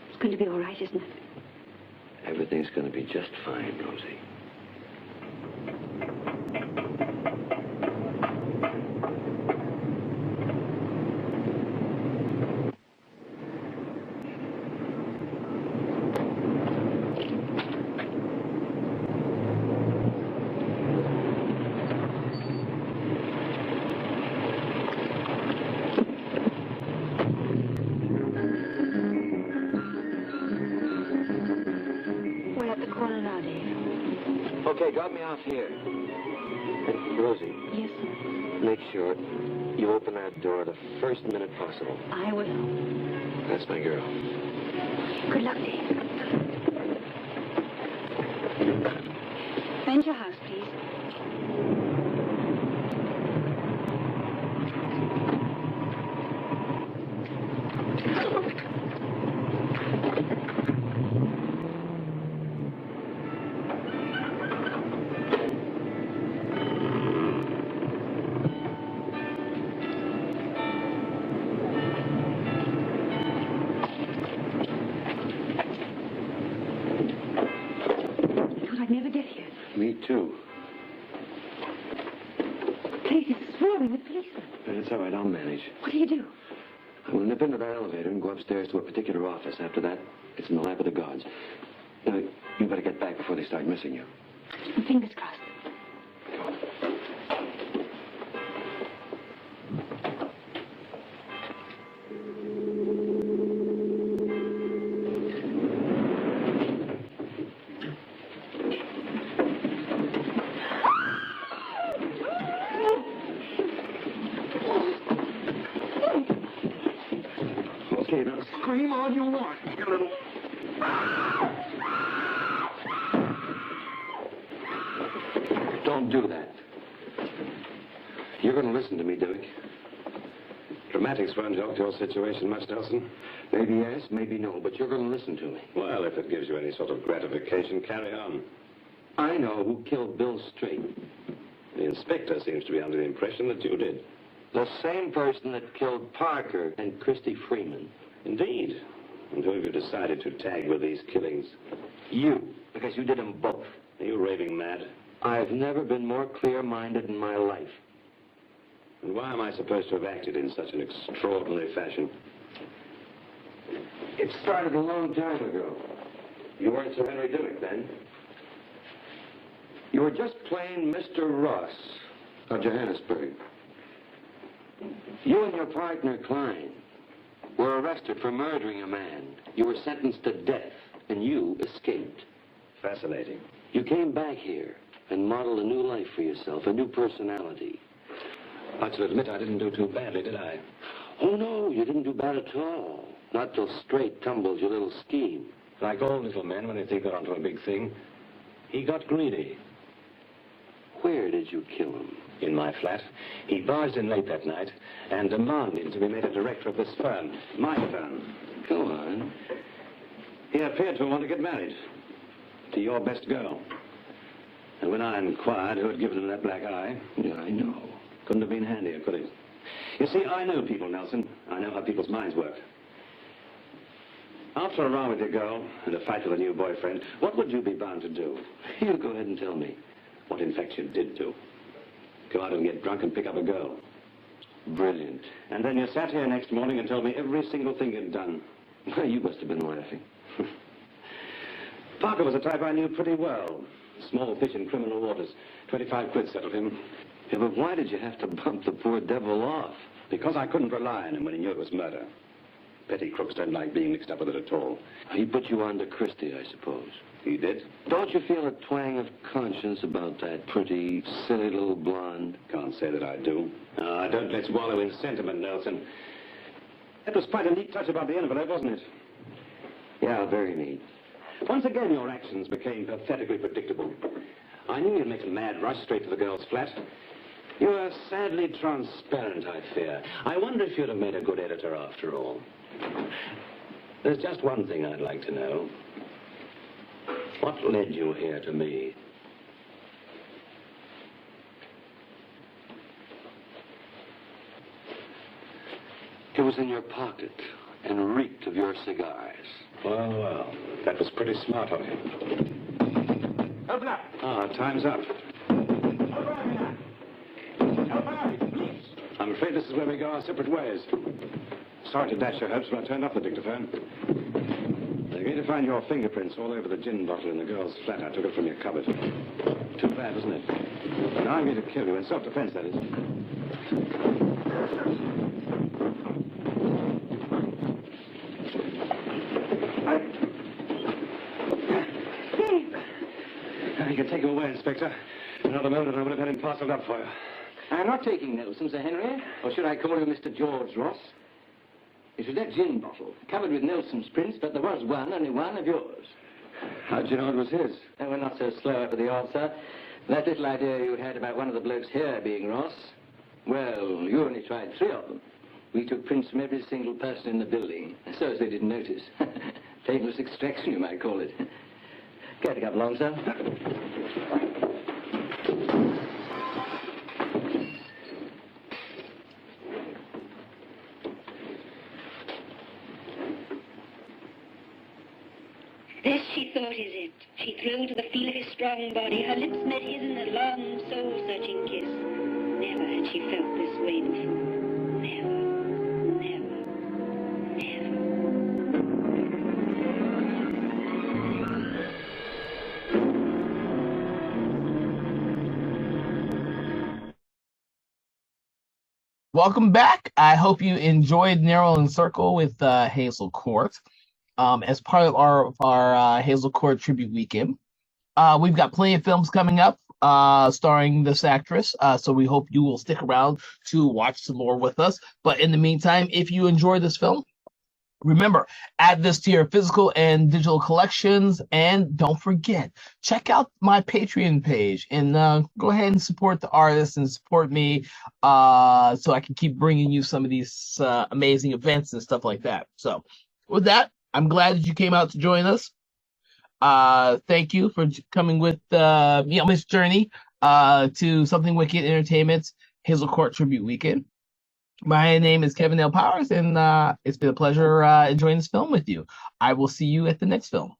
it's going to be all right, isn't it? Everything's going to be just fine, Rosie. Okay, drop me off here. Hey, Rosie. Yes, Make sure you open that door the first minute possible. I will. That's my girl. Good luck, Dave. Find your house, please. Me too. Place is swarming with policemen. It's all right, I'll manage. What do you do? I will nip into that elevator and go upstairs to a particular office. After that, it's in the lap of the guards. Now, you better get back before they start missing you. Fingers crossed. Okay, now scream all you want, you little... Don't do that. You're going to listen to me, Dick. Dramatics won't help your situation much, Nelson. Maybe yes, maybe no, but you're going to listen to me. Well, if it gives you any sort of gratification, carry on. I know who killed Bill Straight. The inspector seems to be under the impression that you did. The same person that killed Parker and Christy Freeman. Indeed. And who have you decided to tag with these killings? You, because you did them both. Are you raving mad? I've never been more clear-minded in my life. And why am I supposed to have acted in such an extraordinary fashion? It started a long time ago. You weren't Sir Henry Dimmock then. You were just plain Mr. Ross of Johannesburg. You and your partner, Klein, were arrested for murdering a man. You were sentenced to death, and you escaped. Fascinating. You came back here and modeled a new life for yourself, a new personality. I should admit I didn't do too badly, did I? Oh, no, you didn't do bad at all. Not till Straight tumbled your little scheme. Like all little men, when they think they're onto a big thing, he got greedy. Where did you kill him? In my flat. He barged in late that night and demanded to be made a director of this firm, my firm. Go on. He appeared to want to get married to your best girl. And when I inquired who had given him that black eye... Yeah, I know. Couldn't have been handier, could it? You see, I know people, Nelson. I know how people's minds work. After a row with your girl and a fight with a new boyfriend, what would you be bound to do? You go ahead and tell me. What, in fact, you did do. Go out and get drunk and pick up a girl. Brilliant. And then you sat here next morning and told me every single thing you'd done. Well, you must have been laughing. Parker was a type I knew pretty well. Small fish in criminal waters. 25 quid settled him. Yeah, but why did you have to bump the poor devil off? Because I couldn't rely on him when he knew it was murder. Petty crooks don't like being mixed up with it at all. He put you on to Christie, I suppose. He did? Don't you feel a twang of conscience about that pretty, silly little blonde? Can't say that I do. Don't let's wallow in sentiment, Nelson. That was quite a neat touch about the envelope, wasn't it? Yeah, very neat. Once again, your actions became pathetically predictable. I knew you'd make a mad rush straight to the girl's flat. You were sadly transparent, I fear. I wonder if you'd have made a good editor after all. There's just one thing I'd like to know. What led you here to me? was in your pocket and reeked of your cigars. Well, well, that was pretty smart of you. Open up. Ah, time's up. Open up, please. I'm afraid this is where we go our separate ways. Sorry to dash your hopes, but I turned off the dictaphone. They're going to find your fingerprints all over the gin bottle in the girl's flat. I took it from your cupboard. Too bad, isn't it? Now I'm going to kill you in self-defense, that is. You can take him away, Inspector. Another moment and I would have had him parceled up for you. I'm not taking Nelson, Sir Henry. Or should I call you Mr. George Ross? It was that gin bottle, covered with Nelson's prints, but there was one, only one of yours. How'd you know it was his? Oh, we're not so slow over the odds, sir. That little idea you had about one of the blokes here being Ross, well, you only tried 3 of them. We took prints from every single person in the building, so as they didn't notice. Painless extraction, you might call it. Care to come along, sir? This, she thought, is it. She thrilled to the feel of his strong body. Her lips met his in a long, soul-searching kiss. Never had she felt this way before. Never, never, never. Welcome back. I hope you enjoyed Narrow and Circle with Hazel Court. As part of our Hazel Court Tribute Weekend. We've got plenty of films coming up starring this actress, so we hope you will stick around to watch some more with us. But in the meantime, if you enjoy this film, remember, add this to your physical and digital collections, and don't forget, check out my Patreon page and go ahead and support the artists and support me so I can keep bringing you some of these amazing events and stuff like that. So with that, I'm glad that you came out to join us. Thank you for coming with this journey to Something Wicked Entertainment's Hazel Court Tribute Weekend. My name is Kevin L. Powers, and it's been a pleasure enjoying this film with you. I will see you at the next film.